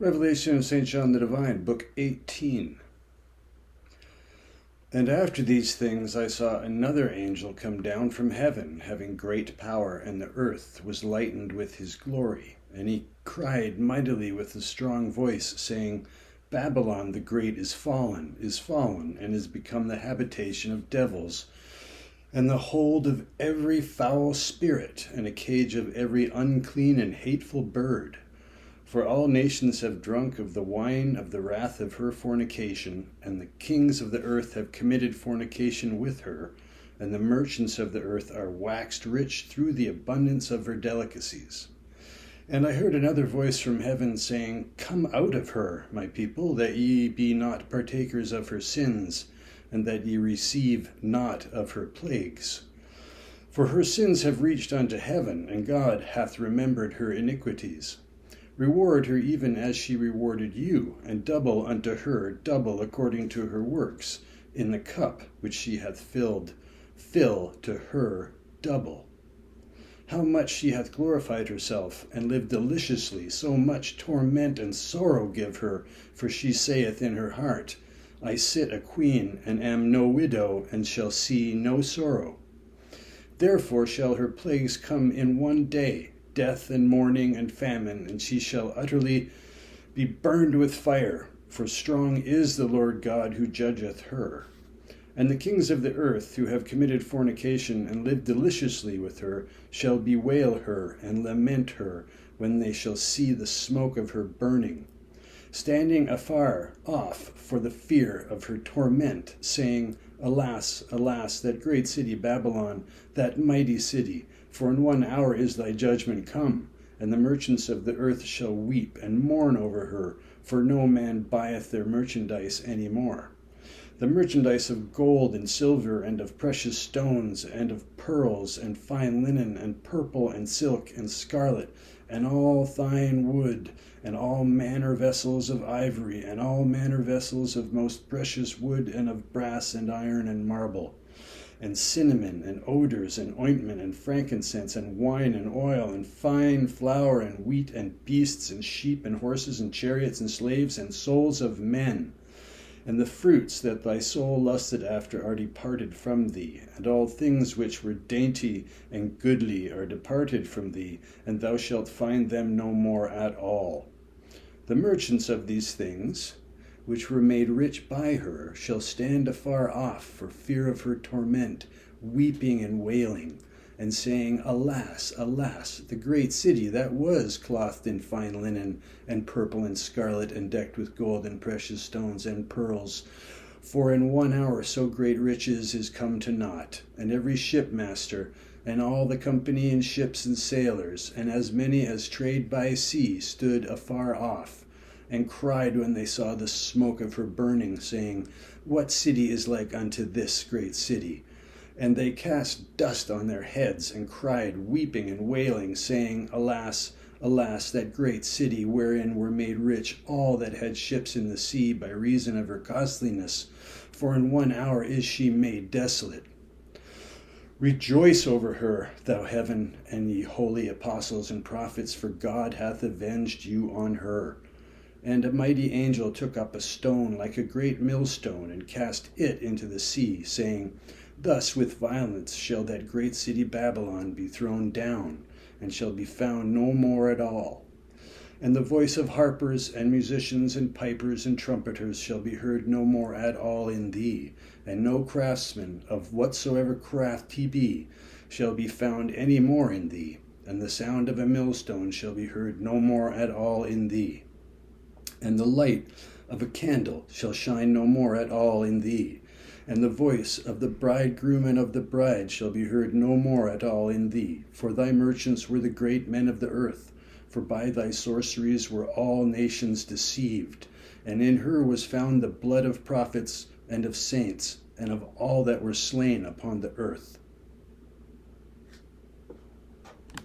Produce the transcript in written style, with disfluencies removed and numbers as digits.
Revelation of St. John the Divine, Book 18. And after these things I saw another angel come down from heaven, having great power, and the earth was lightened with his glory. And he cried mightily with a strong voice, saying, Babylon the great is fallen, and is become the habitation of devils, and the hold of every foul spirit, and a cage of every unclean and hateful bird. For all nations have drunk of the wine of the wrath of her fornication, and the kings of the earth have committed fornication with her, and the merchants of the earth are waxed rich through the abundance of her delicacies. And I heard another voice from heaven saying, Come out of her, my people, that ye be not partakers of her sins, and that ye receive not of her plagues. For her sins have reached unto heaven, and God hath remembered her iniquities. Reward her even as she rewarded you, and double unto her, double according to her works. In the cup which she hath filled, fill to her double. How much she hath glorified herself, and lived deliciously, so much torment and sorrow give her, for she saith in her heart, I sit a queen, and am no widow, and shall see no sorrow. Therefore shall her plagues come in one day, death and mourning and famine, and she shall utterly be burned with fire, for strong is the Lord God who judgeth her. And the kings of the earth, who have committed fornication and lived deliciously with her, shall bewail her and lament her when they shall see the smoke of her burning, standing afar off for the fear of her torment, saying, Alas, alas, that great city Babylon, that mighty city, for in 1 hour is thy judgment come, and the merchants of the earth shall weep and mourn over her, for no man buyeth their merchandise any more. The merchandise of gold and silver, and of precious stones, and of pearls, and fine linen, and purple, and silk, and scarlet, and all fine wood, and all manner vessels of ivory, and all manner vessels of most precious wood, and of brass, and iron, and marble, and cinnamon, and odors, and ointment, and frankincense, and wine, and oil, and fine flour, and wheat, and beasts, and sheep, and horses, and chariots, and slaves, and souls of men. And the fruits that thy soul lusted after are departed from thee, and all things which were dainty and goodly are departed from thee, and thou shalt find them no more at all. The merchants of these things, which were made rich by her, shall stand afar off for fear of her torment, weeping and wailing, and saying, Alas, alas, the great city that was clothed in fine linen, and purple and scarlet, and decked with gold and precious stones and pearls. For in 1 hour so great riches is come to naught, and every shipmaster, and all the company in ships and sailors, and as many as trade by sea, stood afar off, and cried when they saw the smoke of her burning, saying, What city is like unto this great city? And they cast dust on their heads, and cried, weeping and wailing, saying, Alas, alas, that great city, wherein were made rich all that had ships in the sea by reason of her costliness, for in 1 hour is she made desolate. Rejoice over her, thou heaven, and ye holy apostles and prophets, for God hath avenged you on her. And a mighty angel took up a stone like a great millstone, and cast it into the sea, saying, Thus with violence shall that great city Babylon be thrown down, and shall be found no more at all. And the voice of harpers and musicians and pipers and trumpeters shall be heard no more at all in thee, and no craftsman of whatsoever craft he be shall be found any more in thee, and the sound of a millstone shall be heard no more at all in thee. And the light of a candle shall shine no more at all in thee, and the voice of the bridegroom and of the bride shall be heard no more at all in thee. For thy merchants were the great men of the earth, for by thy sorceries were all nations deceived. And in her was found the blood of prophets and of saints, and of all that were slain upon the earth.